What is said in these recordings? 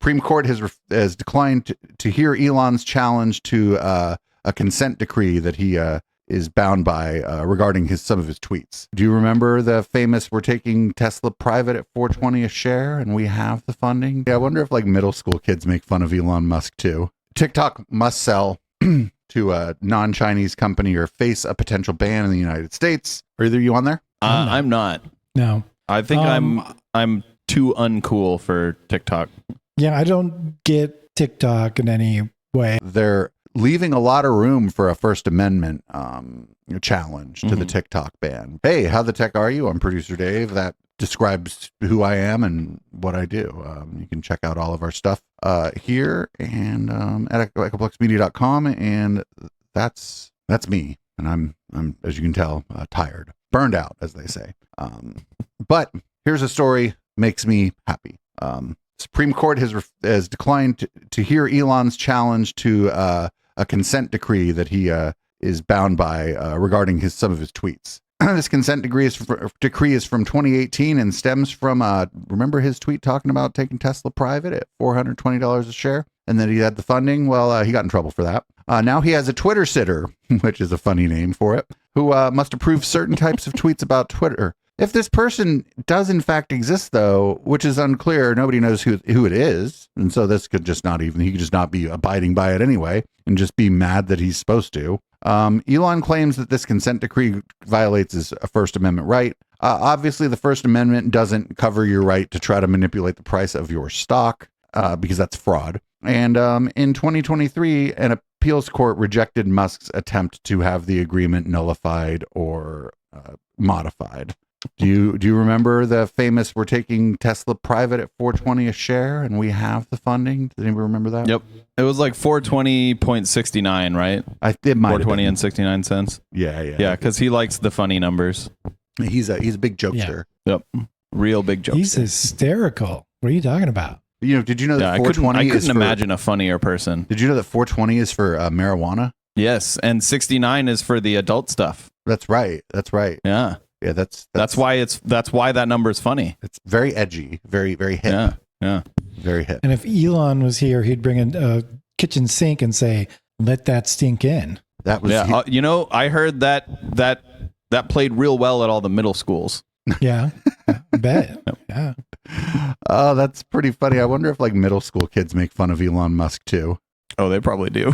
Supreme Court has declined to hear Elon's challenge to a consent decree that he is bound by regarding some of his tweets. Do you remember the famous "We're taking Tesla private at $4.20 a share and we have the funding"? Yeah, I wonder if like middle school kids make fun of Elon Musk too. TikTok must sell to a non-Chinese company or face a potential ban in the United States. Are either of you on there? I'm not. No. I think I'm too uncool for TikTok. Yeah, I don't get TikTok in any way. They're leaving a lot of room for a First Amendment challenge to the TikTok ban. Hey, how the tech are you? I'm producer Dave. That describes who I am and what I do. You can check out all of our stuff here and at echopluxmedia.com, and that's me. And I'm as you can tell, tired, burned out, as they say. But here's a story makes me happy. Supreme Court has declined to hear Elon's challenge to a consent decree that he is bound by regarding some of his tweets. This consent decree is from 2018 and stems from remember his tweet talking about taking Tesla private at $420 a share, and that he had the funding. Well, he got in trouble for that. Now he has a Twitter sitter, which is a funny name for it, who must approve certain types of tweets about Twitter. If this person does in fact exist, though, which is unclear, nobody knows who it is, and so this could just not even, he could just not be abiding by it anyway, and just be mad that he's supposed to. Elon claims that this consent decree violates his First Amendment right. Obviously, the First Amendment doesn't cover your right to try to manipulate the price of your stock, because that's fraud. And in 2023, an appeals court rejected Musk's attempt to have the agreement nullified or modified. Do you remember the famous "We're taking Tesla private at $4.20 a share and we have the funding"? Does anybody remember that? Yep. It was like 420.69, right? It might 420 and 69 cents. Yeah, because he likes the funny numbers. He's a big jokester. Yeah. Yep. Real big jokester. He's hysterical. What are you talking about? You know, did you know that 420 I couldn't imagine a funnier person. Did you know that 420 is for marijuana? Yes, and 69 is for the adult stuff. That's right. Yeah. Yeah, that's why that number is funny. It's very edgy, very, very hip. Yeah. Very hip. And if Elon was here, he'd bring a kitchen sink and say, "Let that stink in." That was I heard that played real well at all the middle schools. Yeah, I bet. Yeah. Oh, that's pretty funny. I wonder if like middle school kids make fun of Elon Musk too. Oh, they probably do.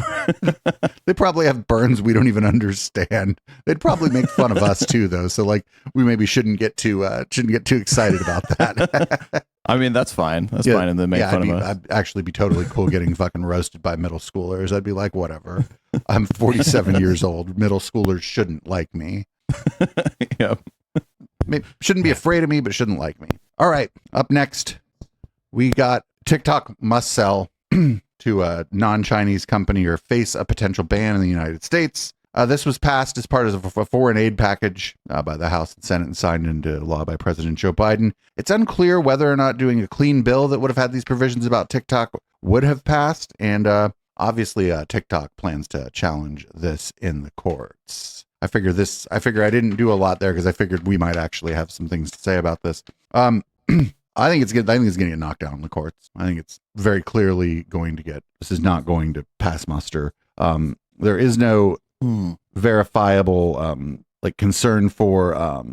They probably have burns we don't even understand. They'd probably make fun of us too, though. So like, we maybe shouldn't get too excited about that. I mean, that's fine. That's fine, and they make fun of us. I'd actually be totally cool getting fucking roasted by middle schoolers. I'd be like, whatever. I'm 47 years old. Middle schoolers shouldn't like me. Yep. Shouldn't be afraid of me, but shouldn't like me. All right. Up next, we got TikTok must sell to a non-Chinese company or face a potential ban in the United States. This was passed as part of a foreign aid package by the House and Senate and signed into law by President Joe Biden. It's unclear whether or not doing a clean bill that would have had these provisions about TikTok would have passed. And obviously, TikTok plans to challenge this in the courts. I figure I didn't do a lot there because I figured we might actually have some things to say about this. I think it's going to get knocked down in the courts. I think it's very clearly this is not going to pass muster. There is no verifiable like concern for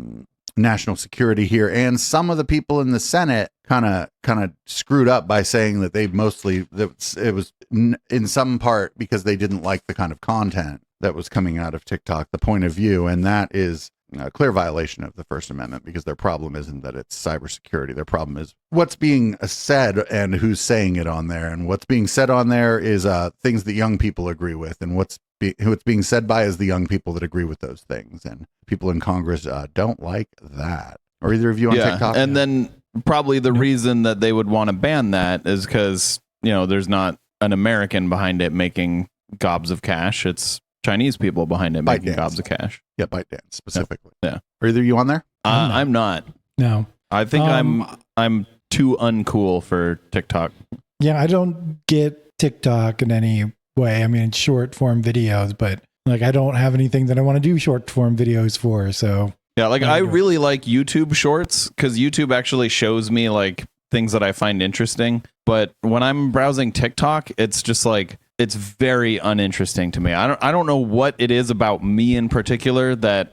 national security here, and some of the people in the Senate kind of screwed up by saying that it was in some part because they didn't like the kind of content that was coming out of TikTok, the point of view, and that is a clear violation of the First Amendment, because their problem isn't that it's cybersecurity. Their problem is what's being said and who's saying it on there. And what's being said on there is things that young people agree with, and who it's being said by is the young people that agree with those things. And people in Congress don't like that. Are either of you on TikTok? And then probably the reason that they would want to ban that is because, there's not an American behind it making gobs of cash. It's Chinese people behind it making gobs of cash. Yeah, ByteDance specifically. Yeah. Are either of you on there? I'm not. No. I think I'm too uncool for TikTok. Yeah, I don't get TikTok in any way. I mean, it's short form videos, but like I don't have anything that I want to do short form videos for. So yeah, like I really like YouTube Shorts because YouTube actually shows me like things that I find interesting. But when I'm browsing TikTok, it's just like, it's very uninteresting to me. I don't know what it is about me in particular that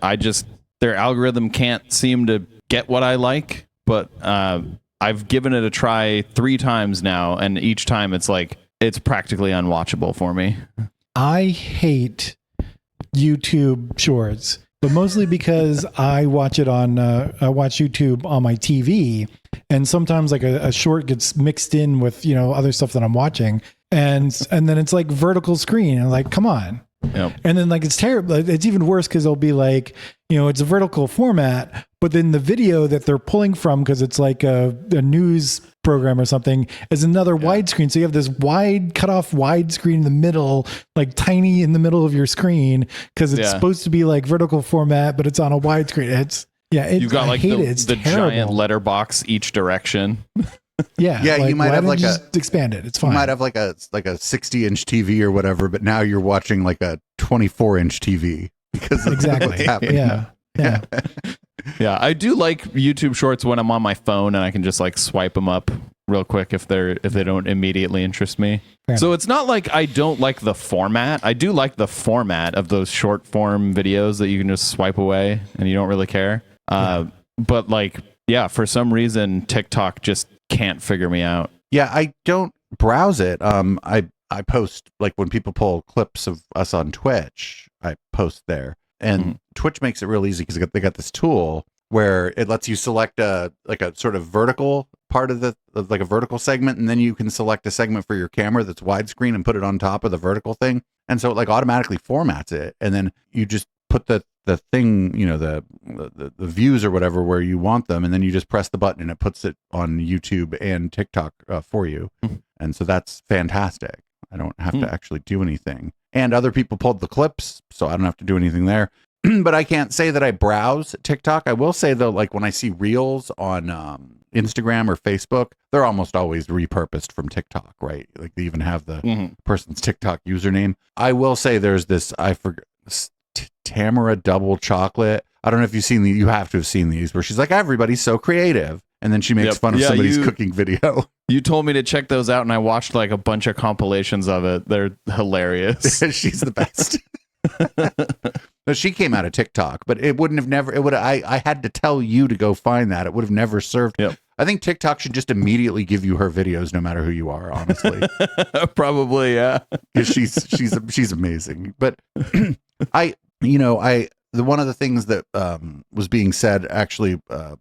their algorithm can't seem to get what I like. But I've given it a try 3 times now, and each time it's like, it's practically unwatchable for me. I hate YouTube Shorts, but mostly because I watch YouTube on my TV, and sometimes like a short gets mixed in with other stuff that I'm watching, and then it's like vertical screen, and like, come on. Yep. And then like it's terrible. It's even worse because it'll be like, it's a vertical format, but then the video that they're pulling from, because it's like a news program or something, is another widescreen. So you have this cut off widescreen in the middle, like tiny in the middle of your screen, because it's supposed to be like vertical format, but it's on a widescreen. You've got like the giant letterbox each direction. Yeah, like, you might have like expand it. It's fine. You might have like a 60-inch TV or whatever, but now you're watching like a 24-inch TV because of what's happening. Yeah. Yeah, I do like YouTube Shorts when I'm on my phone and I can just like swipe them up real quick if they don't immediately interest me. So it's not like I don't like the format. I do like the format of those short form videos that you can just swipe away and you don't really care. But like, for some reason TikTok just can't figure me out. Yeah, I don't browse it. I post, like when people pull clips of us on Twitch, I post there. And Twitch makes it real easy because they got this tool where it lets you select a sort of vertical part of like a vertical segment, and then you can select a segment for your camera that's widescreen and put it on top of the vertical thing. And so it like automatically formats it, and then you just put the thing, the views or whatever where you want them, and then you just press the button and it puts it on YouTube and TikTok for you. And so that's fantastic. I don't have to actually do anything. And other people pulled the clips, so I don't have to do anything there. But I can't say that I browse TikTok. I will say though, like when I see reels on Instagram or Facebook, they're almost always repurposed from TikTok, right? Like they even have the person's TikTok username. I will say there's this, I forget, Tamara double chocolate. I don't know if you've seen these. You have to have seen these, where she's like, everybody's so creative. And then she makes fun of somebody's cooking video. You told me to check those out, and I watched like a bunch of compilations of it. They're hilarious. She's the best. But she came out of TikTok, but it wouldn't have never, it would, I had to tell you to go find that. It would have never served. Yep. I think TikTok should just immediately give you her videos, no matter who you are, honestly. Probably, yeah. Because she's amazing. But one of the things that was being said, actually, I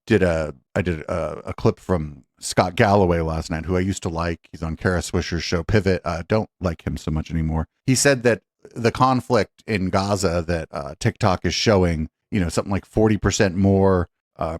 did a clip from Scott Galloway last night, who I used to like. He's on Kara Swisher's show Pivot. Don't like him so much anymore. He said that the conflict in Gaza that TikTok is showing, something like 40% more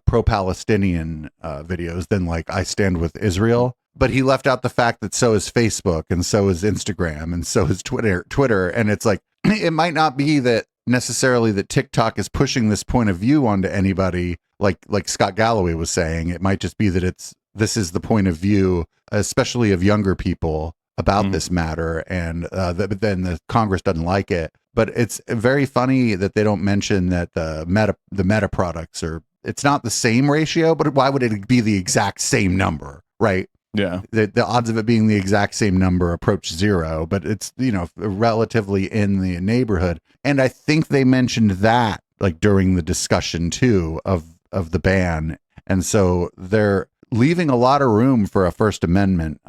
pro-Palestinian videos than like I stand with Israel. But he left out the fact that so is Facebook and so is Instagram and so is Twitter. And it's like, it might not be that necessarily that TikTok is pushing this point of view onto anybody, like Scott Galloway was saying. It might just be that this is the point of view, especially of younger people, about this matter, and but then the Congress doesn't like it. But it's very funny that they don't mention that the meta products are, it's not the same ratio, but why would it be the exact same number, right? Yeah. The odds of it being the exact same number approach 0, but it's, relatively in the neighborhood. And I think they mentioned that like during the discussion too of the ban. And so they're leaving a lot of room for a First Amendment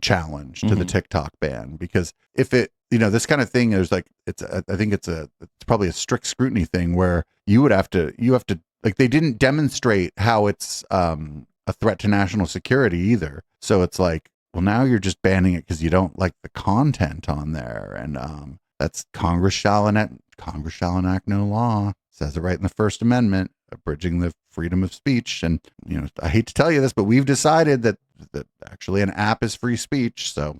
challenge to the TikTok ban, because if it, this kind of thing is like, I think it's probably a strict scrutiny thing where you have to like, they didn't demonstrate how it's a threat to national security either. So it's like, well, now you're just banning it because you don't like the content on there. And that's Congress shall enact no law. Says it right in the First Amendment, abridging the freedom of speech. And, I hate to tell you this, but we've decided that actually an app is free speech. So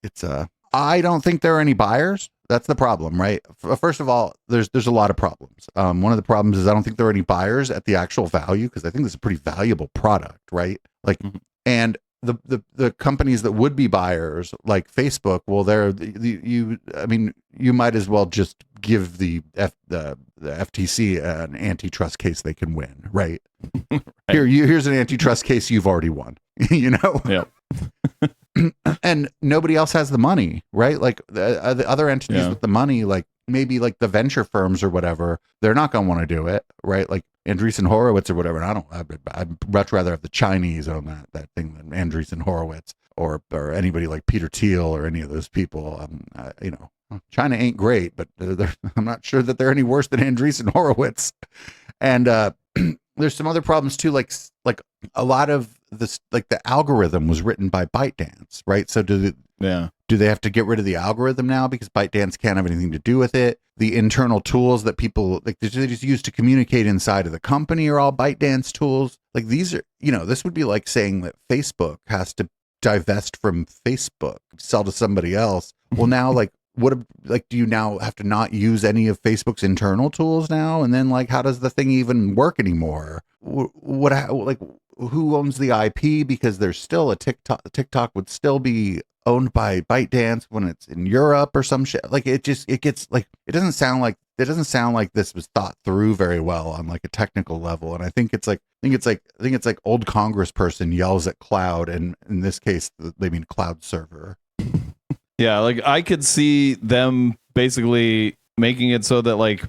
it's I don't think there are any buyers. That's the problem, right? First of all, there's a lot of problems. One of the problems is I don't think there are any buyers at the actual value, because I think this is a pretty valuable product, right? Like, and the companies that would be buyers like Facebook, well, you might as well just give the FTC an antitrust case they can win, right? Right. Here's an antitrust case you've already won, you know? Yeah. And nobody else has the money, right? Like the other entities with the money, like maybe like the venture firms or whatever, they're not going to want to do it, right? Like Andreesen Horowitz or whatever. And I'd much rather have the Chinese own that thing than Andreesen Horowitz or anybody like Peter Thiel or any of those people. You know, China ain't great, but I'm not sure that they're any worse than Andreesen Horowitz. And there's some other problems too, like a lot of this, like the algorithm was written by ByteDance, right? So do they have to get rid of the algorithm now because ByteDance can't have anything to do with it? The internal tools that people like they just use to communicate inside of the company are all ByteDance tools. Like these are, you know, this would be like saying that Facebook has to divest from Facebook, sell to somebody else. Well, now like do you now have to not use any of Facebook's internal tools now? And then like, how does the thing even work anymore? Who owns the IP? Because there's still a TikTok would still be owned by ByteDance when it's in Europe or some shit. Like it gets like, it doesn't sound like this was thought through very well on like a technical level. And I think it's like old congressperson yells at cloud. And in this case, they mean cloud server. Yeah, like I could see them basically making it so that like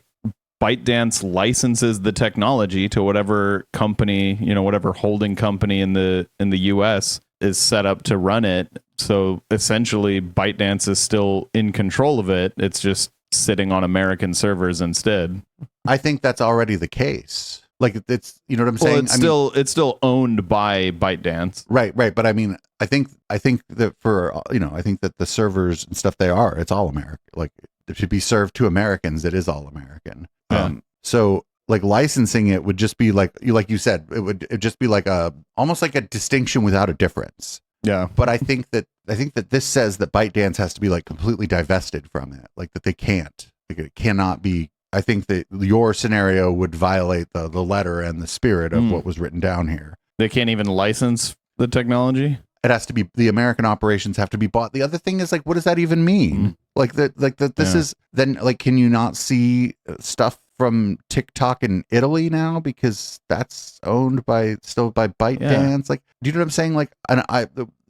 ByteDance licenses the technology to whatever company, you know, whatever holding company in the US is set up to run it. So essentially ByteDance is still in control of it. It's just sitting on American servers instead. I think that's already the case. Like it's, you know what I'm saying? It's still owned by ByteDance. Right. But I mean, I think that I think that the servers and stuff it's all American. Like it should be served to Americans. It is all American. Yeah. So like licensing it would just be like you said, it just be like almost like a distinction without a difference. Yeah. But I think that this says that ByteDance has to be like completely divested from it. Like that they can't. Like it cannot be. I think that your scenario would violate the letter and the spirit of what was written down here. They can't even license the technology? It has to be, the American operations have to be bought. The other thing is like, what does that even mean? This is then like, can you not see stuff from TikTok in Italy now because that's owned still by ByteDance? Yeah. Like, do you know what I'm saying? Like, and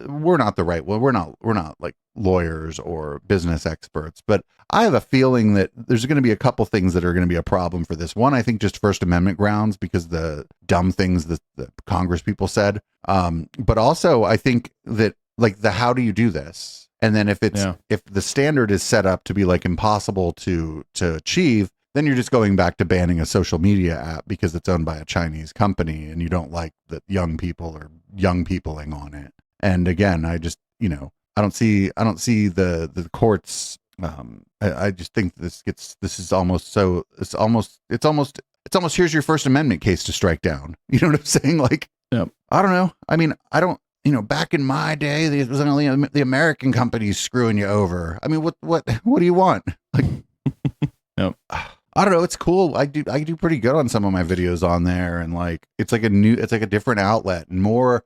we're not we're not like lawyers or business experts, but I have a feeling that there's going to be a couple things that are going to be a problem for this. One, I think just First Amendment grounds because the dumb things that the Congress people said. But also I think that like how do you do this? And then if the standard is set up to be like impossible to achieve, then you're just going back to banning a social media app because it's owned by a Chinese company and you don't like that young people are young peopling on it. And again, I just, you know, I don't see the courts. I just think it's almost here's your First Amendment case to strike down. You know what I'm saying? Like, yeah. I don't know. I mean, I don't, you know, back in my day, it was only the American companies screwing you over. I mean, what do you want? Like, yep. I don't know. It's cool. I do pretty good on some of my videos on there. And like, it's like a different outlet and more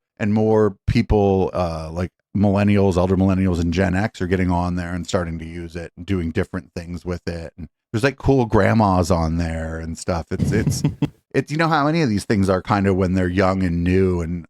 people, like millennials, elder millennials and Gen X are getting on there and starting to use it and doing different things with it. And there's like cool grandmas on there and stuff. It's, you know how many of these things are kind of when they're young and new. And,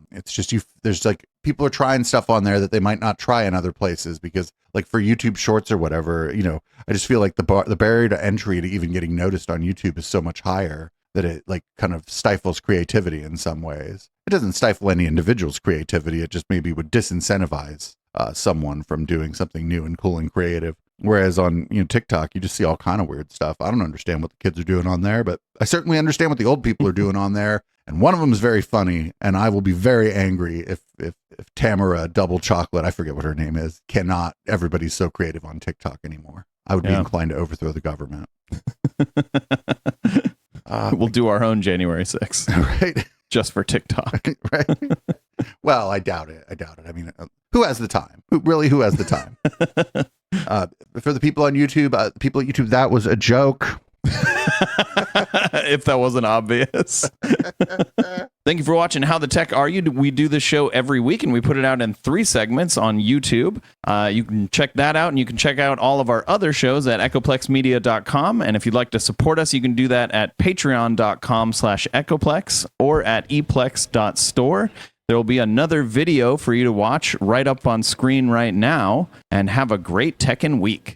it's just, there's like people are trying stuff on there that they might not try in other places because like for YouTube shorts or whatever, you know, I just feel like the barrier to entry to even getting noticed on YouTube is so much higher that it like kind of stifles creativity in some ways. It doesn't stifle any individual's creativity. It just maybe would disincentivize someone from doing something new and cool and creative. Whereas on, you know, TikTok, you just see all kind of weird stuff. I don't understand what the kids are doing on there, but I certainly understand what the old people are doing on there. And one of them is very funny, and I will be very angry if Tamara Double Chocolate, I forget what her name is, cannot. Everybody's so creative on TikTok anymore. I would be inclined to overthrow the government. We'll do our own January 6th. Right. Just for TikTok. Right. Well, I doubt it. I mean, who has the time? Who has the time? For the people on YouTube, people at YouTube, that was a joke. If that wasn't obvious. Thank you for watching How the Tech Are You? We do this show every week, and we put it out in 3 segments on YouTube. You can check that out, and you can check out all of our other shows at echoplexmedia.com. And if you'd like to support us, you can do that at patreon.com/echoplex or at eplex.store. There will be another video for you to watch right up on screen right now, and have a great Tekken week.